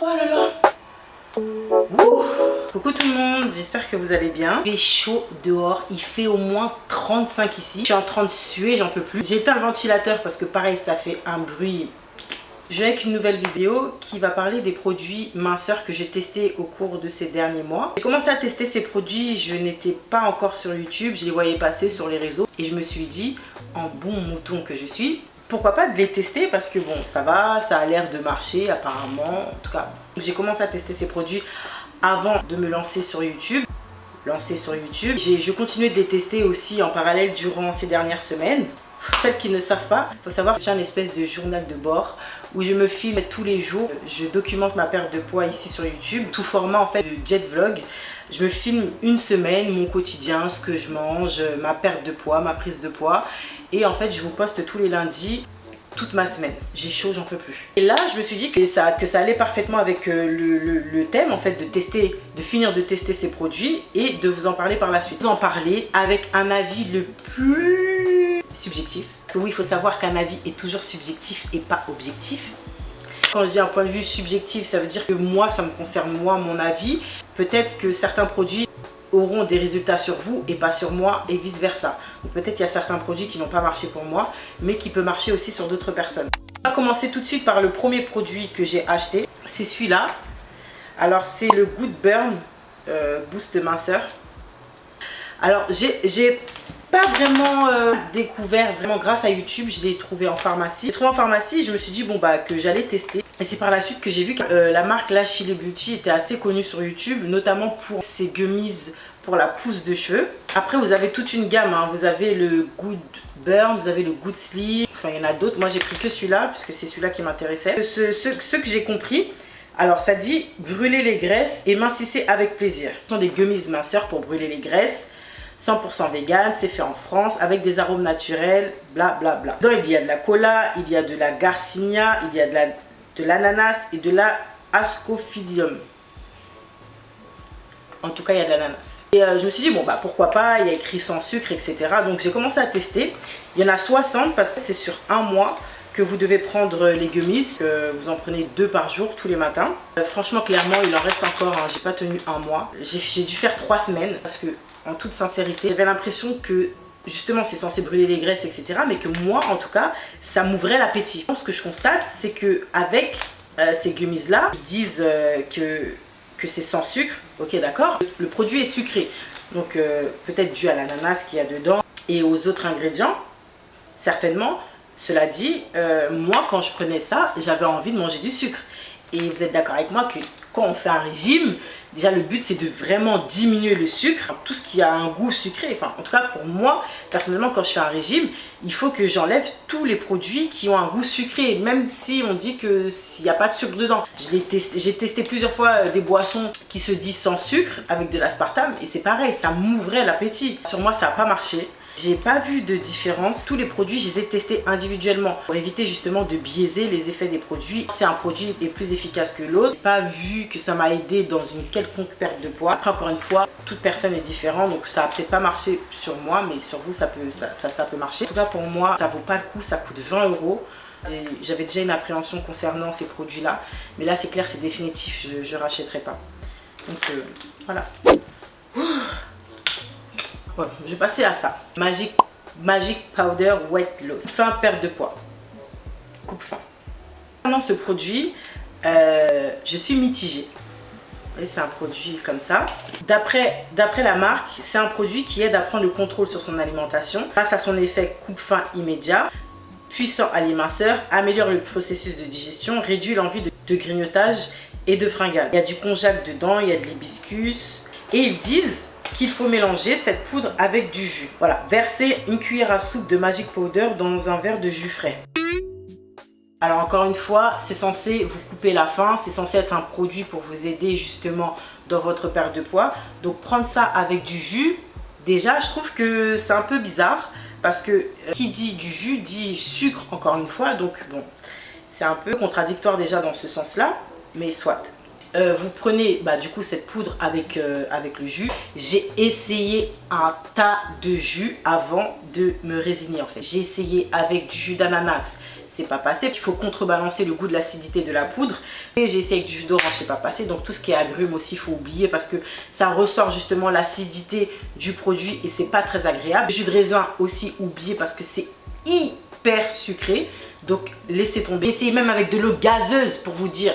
Oh là là. Ouh. Coucou tout le monde, j'espère que vous allez bien. Il fait chaud dehors, il fait au moins 35 ici. Je suis en train de suer, j'en peux plus. J'ai éteint le ventilateur parce que pareil, ça fait un bruit. Je viens avec une nouvelle vidéo qui va parler des produits minceurs que j'ai testés au cours de ces derniers mois. J'ai commencé à tester ces produits, je n'étais pas encore sur YouTube, je les voyais passer sur les réseaux. Et je me suis dit, en bon mouton que je suis, pourquoi pas de les tester parce que bon, ça va, ça a l'air de marcher apparemment. En tout cas, j'ai commencé à tester ces produits avant de me lancer sur YouTube. Je continuais de les tester aussi en parallèle durant ces dernières semaines. Celles qui ne savent pas, il faut savoir que j'ai un espèce de journal de bord où je me filme tous les jours. Je documente ma perte de poids ici sur YouTube, sous format en fait de jet vlog. Je me filme une semaine, mon quotidien, ce que je mange, ma perte de poids, ma prise de poids. Et en fait, je vous poste tous les lundis toute ma semaine. J'ai chaud, j'en peux plus. Et là, je me suis dit que ça allait parfaitement avec le thème en fait de finir de tester ces produits et de vous en parler par la suite. Vous en parler avec un avis le plus subjectif. Parce que oui, il faut savoir qu'un avis est toujours subjectif et pas objectif. Quand je dis un point de vue subjectif, ça veut dire que moi, ça me concerne moi, mon avis. Peut-être que certains produits auront des résultats sur vous et pas sur moi et vice versa. Peut-être qu'il y a certains produits qui n'ont pas marché pour moi, mais qui peuvent marcher aussi sur d'autres personnes. On va commencer tout de suite par le premier produit que j'ai acheté. C'est celui-là. Alors, c'est le Good Burn Boost minceur. Alors, j'ai pas vraiment découvert vraiment grâce à YouTube, je l'ai trouvé en pharmacie. J'ai trouvé en pharmacie, je me suis dit bon bah que j'allais tester. Et c'est par la suite que j'ai vu que la marque Lashile Beauty était assez connue sur YouTube, notamment pour ses gummies pour la pousse de cheveux. Après vous avez toute une gamme, hein. Vous avez le Good Burn, vous avez le Good Sleep, enfin il y en a d'autres. Moi j'ai pris que celui-là puisque c'est celui-là qui m'intéressait. Ce que j'ai compris, alors ça dit brûler les graisses et mincissez avec plaisir. Ce sont des gummies minceurs pour brûler les graisses. 100% vegan, c'est fait en France avec des arômes naturels, bla bla bla. Dedans il y a de la cola, il y a de la garcinia, il y a de l'ananas et de la ascophydium. En tout cas il y a de l'ananas. Et je me suis dit bon bah pourquoi pas, il y a écrit sans sucre etc. Donc j'ai commencé à tester. Il y en a 60 parce que c'est sur un mois que vous devez prendre les gummies. Vous en prenez 2 par jour tous les matins. Franchement clairement il en reste encore, hein. J'ai pas tenu un mois. J'ai dû faire 3 semaines parce que en toute sincérité, j'avais l'impression que justement c'est censé brûler les graisses etc. Mais que moi en tout cas ça m'ouvrait l'appétit. Ce que je constate c'est que avec ces gummies là, ils disent que c'est sans sucre. Ok d'accord, le produit est sucré. Donc peut-être dû à l'ananas qu'il y a dedans et aux autres ingrédients, certainement. Cela dit, moi quand je prenais ça, j'avais envie de manger du sucre. Et vous êtes d'accord avec moi que quand on fait un régime, déjà le but c'est de vraiment diminuer le sucre, tout ce qui a un goût sucré. Enfin en tout cas pour moi, personnellement quand je fais un régime, il faut que j'enlève tous les produits qui ont un goût sucré. Même si on dit qu'il n'y a pas de sucre dedans. J'ai testé plusieurs fois des boissons qui se disent sans sucre avec de l'aspartame. Et c'est pareil, ça m'ouvrait l'appétit. Sur moi ça n'a pas marché. J'ai pas vu de différence. Tous les produits, je les ai testés individuellement pour éviter justement de biaiser les effets des produits. Si un produit est plus efficace que l'autre, j'ai pas vu que ça m'a aidé dans une quelconque perte de poids. Après, encore une fois, toute personne est différente, donc ça a peut-être pas marché sur moi, mais sur vous, ça peut marcher. En tout cas, pour moi, ça vaut pas le coup, ça coûte 20 €. J'avais déjà une appréhension concernant ces produits-là, mais là, c'est clair, c'est définitif, je rachèterai pas. Donc, voilà. Voilà, je vais passer à ça. Magic Powder Weight Loss. Fin perte de poids. Coupe fin. Concernant ce produit, je suis mitigée. C'est un produit comme ça. D'après la marque, c'est un produit qui aide à prendre le contrôle sur son alimentation grâce à son effet coupe fin immédiat, puissant allié minceur, améliore le processus de digestion, réduit l'envie de grignotage et de fringale. Il y a du konjac dedans, il y a de l'hibiscus et ils disent qu'il faut mélanger cette poudre avec du jus. Voilà, versez une cuillère à soupe de Magic Powder dans un verre de jus frais. Alors encore une fois, c'est censé vous couper la faim, c'est censé être un produit pour vous aider justement dans votre perte de poids. Donc prendre ça avec du jus, déjà je trouve que c'est un peu bizarre parce que qui dit du jus dit sucre encore une fois. Donc bon, c'est un peu contradictoire déjà dans ce sens-là, mais soit. Vous prenez du coup cette poudre avec le jus. J'ai essayé un tas de jus avant de me résigner en fait. J'ai essayé avec du jus d'ananas, c'est pas passé. Il faut contrebalancer le goût de l'acidité de la poudre. Et j'ai essayé avec du jus d'orange, c'est pas passé. Donc tout ce qui est agrumes aussi, il faut oublier parce que ça ressort justement l'acidité du produit et c'est pas très agréable. Le jus de raisin aussi, oublié parce que c'est hyper sucré. Donc laissez tomber. Essayez même avec de l'eau gazeuse pour vous dire.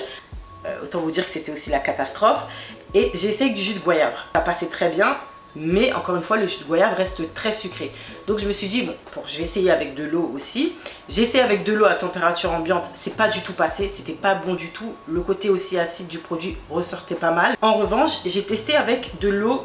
Autant vous dire que c'était aussi la catastrophe. Et j'ai essayé avec du jus de goyave. Ça passait très bien. Mais encore une fois, le jus de goyave reste très sucré. Donc je me suis dit, bon, je vais essayer avec de l'eau aussi. J'ai essayé avec de l'eau à température ambiante, c'est pas du tout passé, c'était pas bon du tout. Le côté aussi acide du produit ressortait pas mal. En revanche, j'ai testé avec de l'eau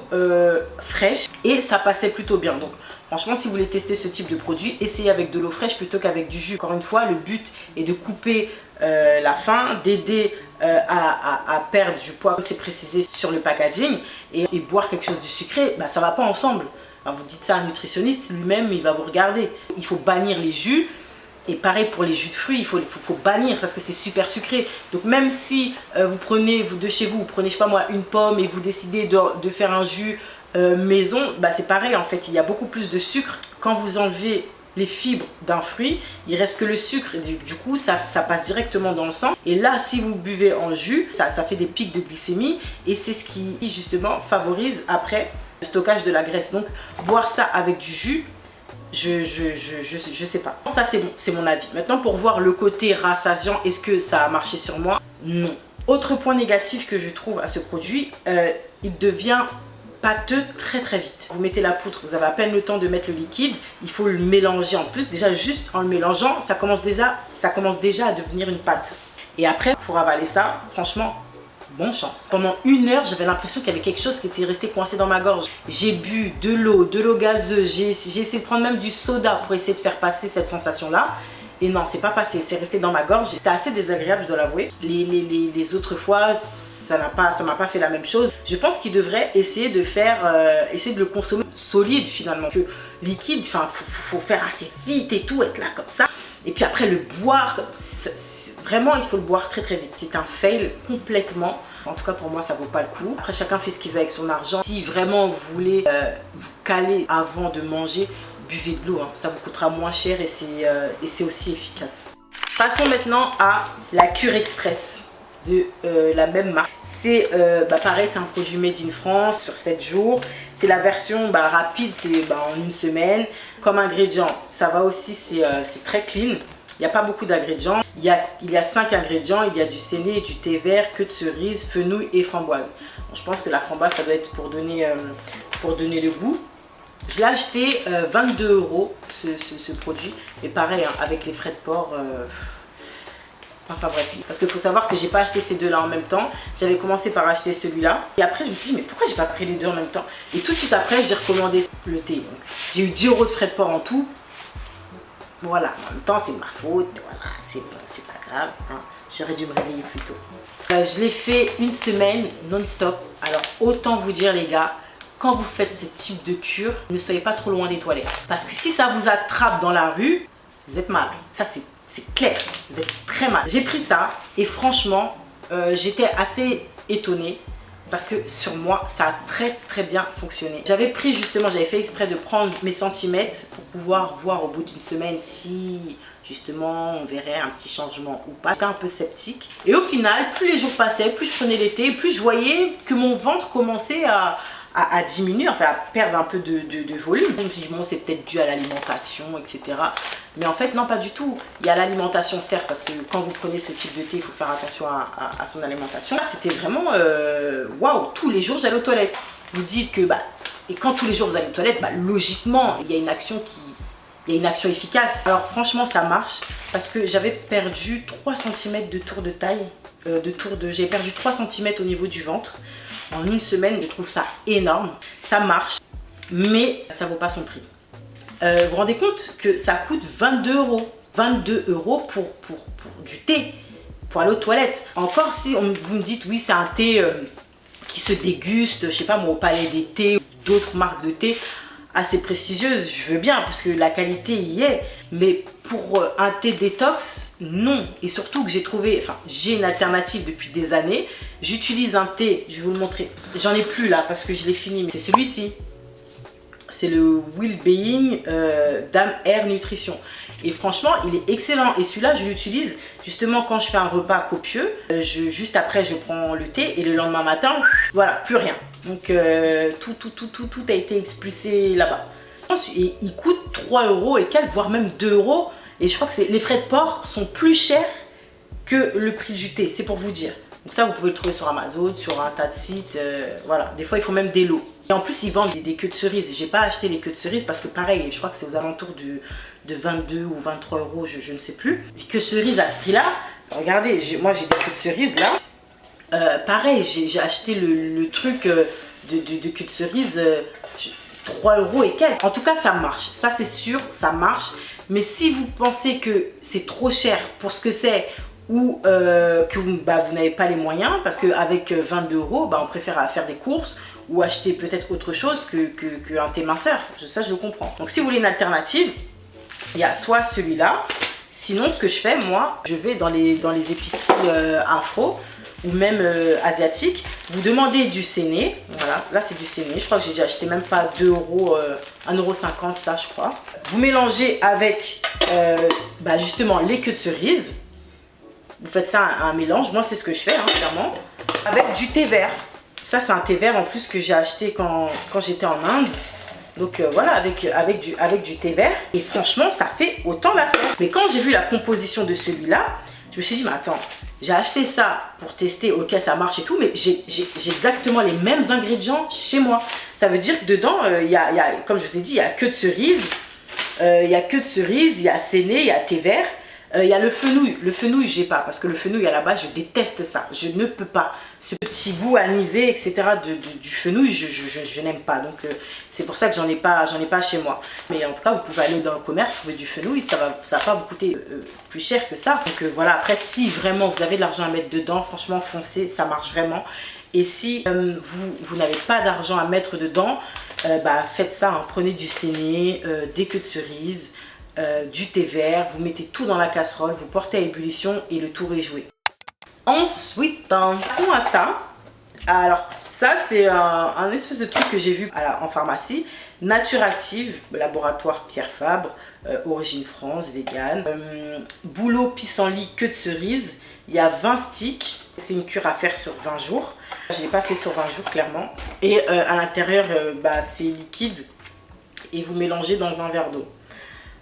fraîche et ça passait plutôt bien. Donc franchement, si vous voulez tester ce type de produit, essayez avec de l'eau fraîche plutôt qu'avec du jus. Encore une fois, le but est de couper la faim, d'aider à perdre du poids comme c'est précisé sur le packaging et boire quelque chose de sucré, bah, ça va pas ensemble. Alors vous dites ça à un nutritionniste, lui-même il va vous regarder. Il faut bannir les jus et pareil pour les jus de fruits, il faut bannir parce que c'est super sucré. Donc même si vous prenez, de chez vous, vous prenez je sais pas moi une pomme et vous décidez de faire un jus maison, bah, c'est pareil en fait, il y a beaucoup plus de sucre. Quand vous enlevez les fibres d'un fruit, il reste que le sucre et du coup ça passe directement dans le sang et là si vous buvez en jus, ça fait des pics de glycémie et c'est ce qui justement favorise après le stockage de la graisse. Donc boire ça avec du jus, je sais pas, ça c'est bon, c'est mon avis. Maintenant pour voir le côté rassasiant, est-ce que ça a marché sur moi? Non. Autre point négatif que je trouve à ce produit, il devient pâteux très très vite. Vous mettez la poudre, vous avez à peine le temps de mettre le liquide, il faut le mélanger en plus. Déjà juste en le mélangeant, ça commence déjà à devenir une pâte. Et après pour avaler ça, franchement, bonne chance. Pendant 1 heure, j'avais l'impression qu'il y avait quelque chose qui était resté coincé dans ma gorge. J'ai bu de l'eau gazeuse, j'ai essayé de prendre même du soda pour essayer de faire passer cette sensation là. Et non, c'est pas passé, c'est resté dans ma gorge. C'était assez désagréable, je dois l'avouer. Les autres fois, ça m'a pas fait la même chose. Je pense qu'il devrait essayer de le consommer solide finalement. Parce que liquide, enfin, faut faire assez vite et tout, être là comme ça. Et puis après le boire, vraiment il faut le boire très très vite. C'est un fail complètement. En tout cas pour moi ça vaut pas le coup. Après chacun fait ce qu'il veut avec son argent. Si vraiment vous voulez vous caler avant de manger, buvez de l'eau, hein. Ça vous coûtera moins cher et c'est aussi efficace. Passons maintenant à la cure express de la même marque. C'est pareil, c'est un produit made in France sur 7 jours. C'est la version rapide, c'est en 1 semaine. Comme ingrédients, ça va aussi, c'est très clean. Il n'y a pas beaucoup d'ingrédients. Il y a 5 ingrédients. Il y a du séné, du thé vert, queue de cerise, fenouil et framboise. Bon, je pense que la framboise, ça doit être pour donner le goût. Je l'ai acheté 22 € ce produit. Et pareil, hein, avec les frais de port. Enfin bref, parce qu'il faut savoir que j'ai pas acheté ces deux-là en même temps. J'avais commencé par acheter celui-là. Et après, je me suis dit, mais pourquoi j'ai pas pris les deux en même temps? Et tout de suite après, j'ai recommandé le thé. J'ai eu 10 € de frais de port en tout. Voilà, en même temps, c'est ma faute. Voilà, c'est bon, c'est pas grave. Hein. J'aurais dû me réveiller plus tôt. Je l'ai fait 1 semaine non-stop. Alors, autant vous dire, les gars, quand vous faites ce type de cure, ne soyez pas trop loin des toilettes. Parce que si ça vous attrape dans la rue, vous êtes mal. Ça, c'est clair, vous êtes très mal. J'ai pris ça et franchement, j'étais assez étonnée parce que sur moi, ça a très très bien fonctionné. J'avais pris justement, j'avais fait exprès de prendre mes centimètres pour pouvoir voir au bout d'1 semaine si justement on verrait un petit changement ou pas. J'étais un peu sceptique et au final, plus les jours passaient, plus je prenais l'été, plus je voyais que mon ventre commençait à diminuer, enfin à perdre un peu de volume. Je me suis dit bon, c'est peut-être dû à l'alimentation, etc. Mais en fait non, pas du tout. Il y a l'alimentation certes, parce que quand vous prenez ce type de thé, il faut faire attention à son alimentation. C'était vraiment waouh, tous les jours j'allais aux toilettes. Vous dites que et quand tous les jours vous allez aux toilettes, logiquement il y a une action efficace. Alors franchement ça marche parce que j'avais perdu 3 cm de tour de taille, j'ai perdu 3 cm au niveau du ventre. En 1 semaine, je trouve ça énorme. Ça marche, mais ça vaut pas son prix. Vous vous rendez compte que ça coûte 22 €. 22 € pour du thé, pour aller aux toilettes. Encore si vous me dites, oui, c'est un thé qui se déguste, je sais pas moi, au Palais des Thés ou d'autres marques de thé assez prestigieuses, je veux bien parce que la qualité y est. Mais pour un thé détox, non. Et surtout que j'ai une alternative depuis des années. J'utilise un thé, je vais vous le montrer. J'en ai plus là parce que je l'ai fini. Mais c'est celui-ci. C'est le Well-Being Dame Air Nutrition. Et franchement, il est excellent. Et celui-là, je l'utilise justement quand je fais un repas copieux. Juste après, je prends le thé et le lendemain matin, voilà, plus rien. Donc, tout a été expulsé là-bas. Et il coûte 3 € et quelques, voire même 2 €. Et je crois que les frais de port sont plus chers que le prix du thé. C'est pour vous dire. Donc ça, vous pouvez le trouver sur Amazon, sur un tas de sites. Voilà, des fois, ils font même des lots. Et en plus, ils vendent des queues de cerises. J'ai pas acheté les queues de cerises parce que pareil, je crois que c'est aux alentours de 22 ou 23 €, je ne sais plus. Les queues de cerises à ce prix-là, regardez, moi j'ai des queues de cerises là. Pareil, j'ai acheté le truc de queues de cerises 3 € et quelques. En tout cas, ça marche. Ça, c'est sûr, ça marche. Mais si vous pensez que c'est trop cher pour ce que c'est ou que vous n'avez pas les moyens, parce qu'avec 22 €, on préfère faire des courses ou acheter peut-être autre chose qu'un thé minceur. Ça, je le comprends. Donc, si vous voulez une alternative, il y a soit celui-là. Sinon, ce que je fais, moi, je vais dans les épiceries afro ou même asiatiques. Vous demandez du séné. Voilà, là, c'est du séné. Je crois que j'ai déjà acheté même pas 2 €, 1,50 € ça, je crois. Vous mélangez avec justement les queues de cerise. Vous faites ça un mélange. Moi, c'est ce que je fais, hein, clairement. Avec du thé vert. Ça, c'est un thé vert en plus que j'ai acheté quand j'étais en Inde. Donc voilà, avec du thé vert. Et franchement, ça fait autant l'affaire. Mais quand j'ai vu la composition de celui-là, je me suis dit, mais attends, j'ai acheté ça pour tester, ok, ça marche et tout, mais j'ai exactement les mêmes ingrédients chez moi. Ça veut dire que dedans, comme je vous ai dit, il y a queue de cerise, il y a séné, il y a thé vert. Il y a le fenouil. Le fenouil, j'ai pas. Parce que le fenouil, à la base, je déteste ça. Je ne peux pas. Ce petit goût anisé, etc. du fenouil, je n'aime pas. Donc, c'est pour ça que j'en ai pas chez moi. Mais en tout cas, vous pouvez aller dans le commerce, trouver du fenouil. Ça va pas vous coûter plus cher que ça. Donc, voilà. Après, si vraiment vous avez de l'argent à mettre dedans, franchement, foncez. Ça marche vraiment. Et si vous n'avez pas d'argent à mettre dedans, faites ça. Hein. Prenez du séné, des queues de cerise. Du thé vert, vous mettez tout dans la casserole, vous portez à ébullition et le tour est joué. Ensuite, passons à ça. Alors ça, c'est un espèce de truc que j'ai vu en pharmacie. Nature Active, laboratoire Pierre Fabre, origine France, vegan. Bouleau pissenlit, queue de cerise. Il y a 20 sticks. C'est une cure à faire sur 20 jours. Je ne l'ai pas fait sur 20 jours, clairement. Et à l'intérieur, c'est liquide. Et vous mélangez dans un verre d'eau.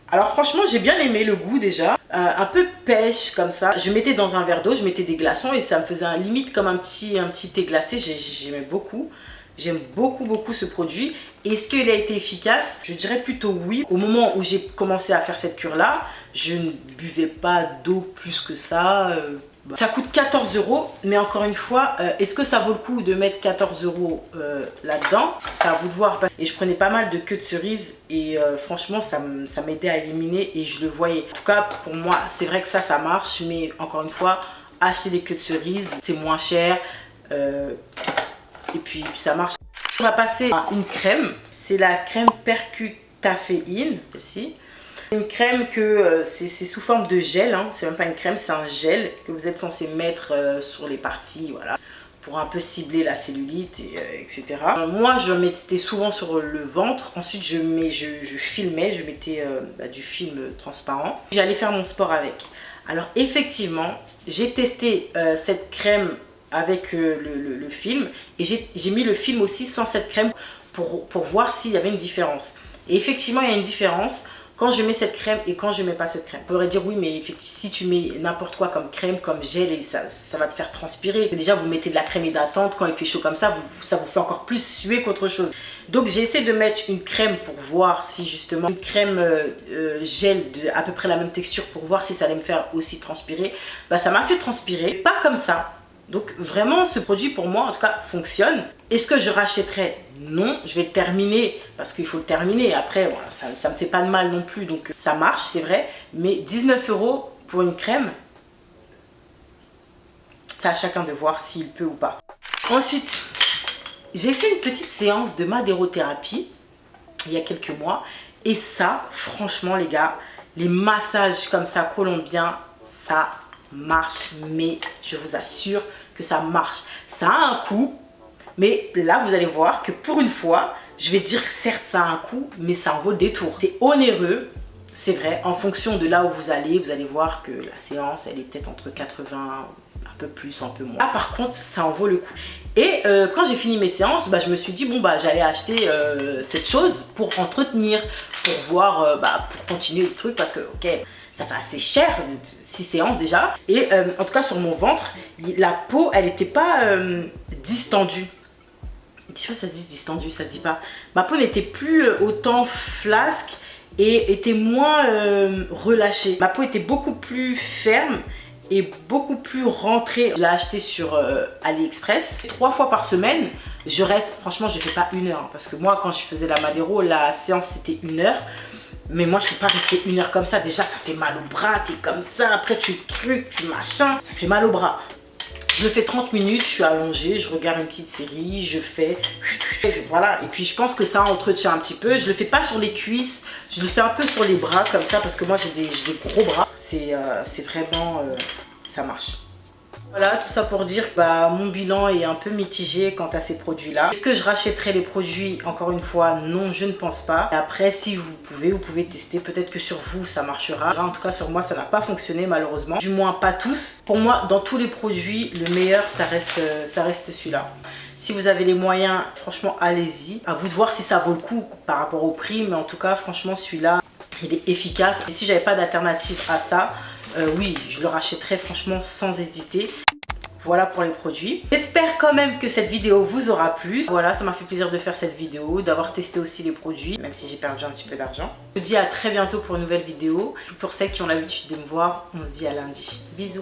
Alors franchement, j'ai bien aimé le goût déjà. Un peu pêche comme ça. Je mettais dans un verre d'eau, je mettais des glaçons et ça me faisait limite comme un petit thé glacé. J'aimais beaucoup. J'aime beaucoup ce produit. Est-ce qu'il a été efficace? Je dirais plutôt oui. Au moment où j'ai commencé à faire cette cure-là, je ne buvais pas d'eau plus que ça. Ça coûte 14 €, mais encore une fois, est-ce que ça vaut le coup de mettre 14 € là-dedans? C'est à vous de voir. Et je prenais pas mal de queues de cerise et franchement, ça m'aidait à éliminer et je le voyais. En tout cas, pour moi, c'est vrai que ça marche, mais encore une fois, acheter des queues de cerise, c'est moins cher et puis ça marche. On va passer à une crème. C'est la crème Percutaféine, celle-ci. C'est une crème que c'est sous forme de gel, hein. C'est même pas une crème, c'est un gel que vous êtes censé mettre sur les parties, voilà, pour un peu cibler la cellulite, etc. Moi, je mettais souvent sur le ventre. Ensuite, je filmais, je mettais du film transparent. J'allais faire mon sport avec. Alors, effectivement, j'ai testé cette crème avec le film et j'ai mis le film aussi sans cette crème pour voir s'il y avait une différence. Et effectivement, il y a une différence quand je mets cette crème et quand je mets pas cette crème. On pourrait dire oui, mais si tu mets n'importe quoi comme crème, comme gel, et ça va te faire transpirer. Déjà, vous mettez de la crème hydratante, quand il fait chaud comme ça vous fait encore plus suer qu'autre chose. Donc j'ai essayé de mettre une crème pour voir si justement, une crème gel de à peu près la même texture pour voir si ça allait me faire aussi transpirer. Ça m'a fait transpirer, pas comme ça. Donc vraiment, ce produit pour moi en tout cas fonctionne. Est-ce que je rachèterai? Non, je vais le terminer parce qu'il faut le terminer. Après, voilà, ça me fait pas de mal non plus. Donc ça marche, c'est vrai. Mais 19 € pour une crème, c'est à chacun de voir s'il peut ou pas. Ensuite, j'ai fait une petite séance de madérothérapie il y a quelques mois. Et ça, franchement les gars, les massages comme ça colombiens, ça marche. Mais je vous assure que ça marche. Ça a un coût. Mais là, vous allez voir que pour une fois, je vais dire certes ça a un coût, mais ça en vaut le détour. C'est onéreux, c'est vrai, en fonction de là où vous allez voir que la séance, elle est peut-être entre 80, un peu plus, un peu moins. Là, par contre, ça en vaut le coup. Et quand j'ai fini mes séances, je me suis dit, bon, j'allais acheter cette chose pour entretenir, pour voir, pour continuer le truc, parce que, ok, ça fait assez cher, 6 séances déjà. Et en tout cas, sur mon ventre, la peau, elle n'était pas distendue. Je sais pas si ça se dit distendue, ça se dit pas. Ma peau n'était plus autant flasque et était moins relâchée. Ma peau était beaucoup plus ferme et beaucoup plus rentrée. Je l'ai acheté sur AliExpress. 3 fois par semaine, je reste, franchement je fais pas 1 heure. Parce que moi quand je faisais la Madero, la séance c'était 1 heure. Mais moi je peux pas rester 1 heure comme ça. Déjà ça fait mal au bras, t'es comme ça. Après tu trucs, tu machin. Ça fait mal au bras. Je fais 30 minutes, je suis allongée, je regarde une petite série, je fais... Voilà, et puis je pense que ça entretient un petit peu. Je le fais pas sur les cuisses, je le fais un peu sur les bras comme ça parce que moi j'ai des gros bras. C'est vraiment... ça marche. Voilà, tout ça pour dire que mon bilan est un peu mitigé quant à ces produits-là. Est-ce que je rachèterai les produits? Encore une fois, non, je ne pense pas. Et après, si vous pouvez tester. Peut-être que sur vous, ça marchera. En tout cas, sur moi, ça n'a pas fonctionné malheureusement. Du moins, pas tous. Pour moi, dans tous les produits, le meilleur, ça reste celui-là. Si vous avez les moyens, franchement, allez-y. À vous de voir si ça vaut le coup par rapport au prix. Mais en tout cas, franchement, celui-là, il est efficace. Et si j'avais pas d'alternative à ça, oui, je le rachèterais franchement sans hésiter. Voilà pour les produits. J'espère quand même que cette vidéo vous aura plu. Voilà, ça m'a fait plaisir de faire cette vidéo, d'avoir testé aussi les produits, même si j'ai perdu un petit peu d'argent. Je vous dis à très bientôt pour une nouvelle vidéo. Pour celles qui ont l'habitude de me voir, on se dit à lundi. Bisous.